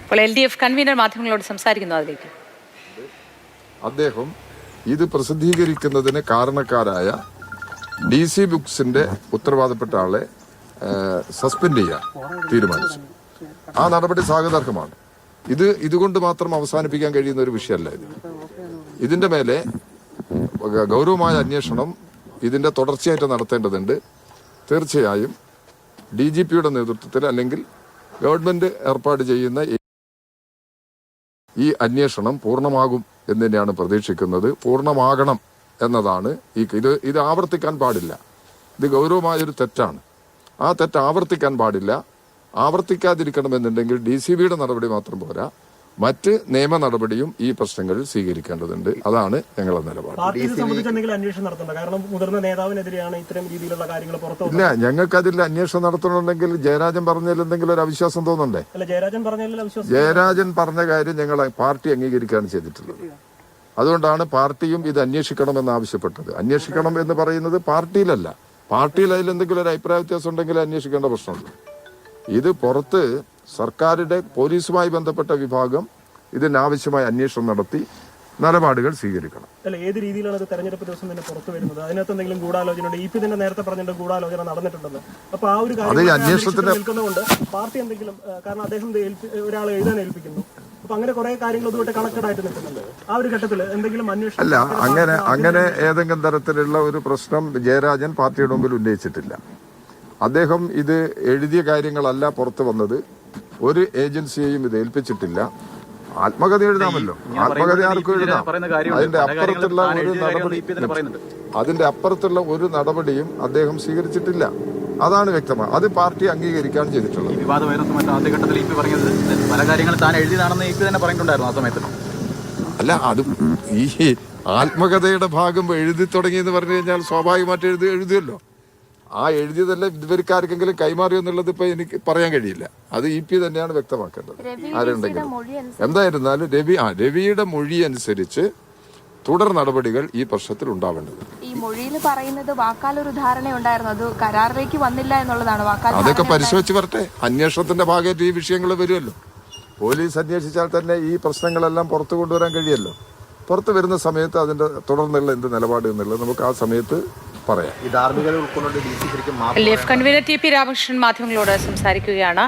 അപ്പോൾ LDF convener മാധ്യമങ്ങളോട് സംസാരിക്കുന്നു. അതിലേക്ക് അദ്ദേഹം ഇത് പ്രസിദ്ധീകരിക്കുന്നതിന് കാരണക്കാരായ DC ബുക്സിന്റെ ഉത്തരവാദപ്പെട്ട ആളെ സസ്പെൻഡ് ചെയ്യാൻ തീരുമാനിച്ചു. ആ നടപടി സ്വാഗതാർഹമാണ്. ഇതുകൊണ്ട് മാത്രം അവസാനിപ്പിക്കാൻ കഴിയുന്ന ഒരു വിഷയമല്ല ഇത്. ഇതിന്റെ മേലെ ഗൗരവമായ അന്വേഷണം ഇതിന്റെ തുടർച്ചയായിട്ട് നടത്തേണ്ടതുണ്ട്. തീർച്ചയായും DGPയുടെ നേതൃത്വത്തിൽ അല്ലെങ്കിൽ ഗവൺമെന്റ് ഏർപ്പാട് ചെയ്യുന്ന ഈ അന്വേഷണം പൂർണ്ണമാകും എന്ന് തന്നെയാണ് പ്രതീക്ഷിക്കുന്നത്. പൂർണ്ണമാകണം എന്നതാണ് ഇത് ആവർത്തിക്കാൻ പാടില്ല. ഇത് ഗൗരവമായൊരു തെറ്റാണ്. ആ തെറ്റ് ആവർത്തിക്കാൻ പാടില്ല. ആവർത്തിക്കാതിരിക്കണമെന്നുണ്ടെങ്കിൽ DCBയുടെ നടപടി മാത്രം പോരാ, മറ്റ് നിയമ നടപടിയും ഈ പ്രശ്നങ്ങളിൽ സ്വീകരിക്കേണ്ടതുണ്ട്. അതാണ് ഞങ്ങളുടെ നിലപാട്. ഇല്ല, ഞങ്ങൾക്കതിൽ അന്വേഷണം നടത്തണമെങ്കിൽ ജയരാജൻ പറഞ്ഞതിൽ എന്തെങ്കിലും ഒരു അവിശ്വാസം തോന്നണ്ടേ? ജയരാജൻ പറഞ്ഞ കാര്യം ഞങ്ങൾ പാർട്ടി അംഗീകരിക്കുകയാണ് ചെയ്തിട്ടുള്ളത്. അതുകൊണ്ടാണ് പാർട്ടിയും ഇത് അന്വേഷിക്കണമെന്ന് ആവശ്യപ്പെട്ടത്. അന്വേഷിക്കണം എന്ന് പറയുന്നത് പാർട്ടിയിലല്ല. പാർട്ടിയിൽ അതിലെന്തെങ്കിലും ഒരു അഭിപ്രായ വ്യത്യാസം ഉണ്ടെങ്കിൽ അന്വേഷിക്കേണ്ട പ്രശ്നമുണ്ട്. ഇത് പുറത്ത് സർക്കാരുടെ പോലീസുമായി ബന്ധപ്പെട്ട വിഭാഗം ഇതിനാവശ്യമായ അന്വേഷണം നടത്തി നിലപാടുകൾ സ്വീകരിക്കണം. ഏത് രീതിയിലാണ് തെരഞ്ഞെടുപ്പ് ദിവസം തന്നെ പുറത്തു വരുന്നത്? അതിനകത്ത് എന്തെങ്കിലും ഗൂഢാലോചന EP തന്നെ നേരത്തെ പറഞ്ഞിട്ട് ഗൂഢാലോചന നടന്നിട്ടുണ്ടെന്ന്. അപ്പൊ ആ ഒരു കാര്യം അന്വേഷണത്തിന് നിൽക്കുന്നതുകൊണ്ട് പാർട്ടി എന്തെങ്കിലും, കാരണം അദ്ദേഹം ഒരാളെ എഴുതാൻ ഏൽപ്പിക്കുന്നു, അപ്പൊ അങ്ങനെ കുറെ കാര്യങ്ങൾ ഇതുമായിട്ട് കണക്റ്റഡ് ആയിട്ട് നിൽക്കുന്നുണ്ട്. ആ ഒരു ഘട്ടത്തിൽ എന്തെങ്കിലും അന്വേഷണം അല്ല, അങ്ങനെ ഏതെങ്കിലും തരത്തിലുള്ള ഒരു പ്രശ്നം ജയരാജൻ പാർട്ടിയുടെ മുമ്പിൽ ഉന്നയിച്ചിട്ടില്ല. അദ്ദേഹം ഇത് എഴുതിയ കാര്യങ്ങളല്ല പുറത്തു വന്നത്. ഒരു ഏജൻസിയെയും ഇത് ഏൽപ്പിച്ചിട്ടില്ല. ആത്മകഥ എഴുതാമല്ലോ, ആത്മകഥ ആർക്കും എഴുതാം. അതിന്റെ അപ്പുറത്തുള്ള ഒരു നടപടിയും അദ്ദേഹം സ്വീകരിച്ചിട്ടില്ല. അതാണ് വ്യക്തമാണ്. അത് പാർട്ടി അംഗീകരിക്കുകയാണ് ചെയ്തിട്ടുള്ളത്. അല്ല, അത് ഈ ആത്മകഥയുടെ ഭാഗം എഴുതി തുടങ്ങിയെന്ന് പറഞ്ഞു കഴിഞ്ഞാൽ സ്വാഭാവികമായിട്ട് എഴുതിയല്ലോ. ആ എഴുതിയതെല്ലാം ഇവർക്ക് ആർക്കെങ്കിലും കൈമാറിയോ എന്നുള്ളത് ഇപ്പൊ എനിക്ക് പറയാൻ കഴിയില്ല. അത് EP തന്നെയാണ് വ്യക്തമാക്കേണ്ടത്. ആരുണ്ടെങ്കിലും എന്തായിരുന്നാലും രവിയുടെ മൊഴി അനുസരിച്ച് തുടർ നടപടികൾ ഈ പ്രശ്നത്തിൽ ഉണ്ടാവേണ്ടത്. ഈ മൊഴിയിൽ പറയുന്നത് വാക്കാലൊരു ധാരണ ഉണ്ടായിരുന്നു, അത് കരാറിലേക്ക് വന്നില്ല എന്നുള്ളതാണ്. അതൊക്കെ പരിശോധിച്ച് വരട്ടെ. അന്വേഷണത്തിന്റെ ഭാഗമായിട്ട് ഈ വിഷയങ്ങൾ വരുമല്ലോ. പോലീസ് അന്വേഷിച്ചാൽ തന്നെ ഈ പ്രശ്നങ്ങളെല്ലാം പുറത്തു കൊണ്ടുവരാൻ കഴിയല്ലോ. പുറത്തു വരുന്ന സമയത്ത് അതിന്റെ തുടർന്നുള്ള എന്ത് നിലപാട് എന്നുള്ളത് നമുക്ക് ആ സമയത്ത് പറയാം. LDF കൺവീനർ TP രാമകൃഷ്ണൻ മാധ്യമങ്ങളോട് സംസാരിക്കുകയാണ്.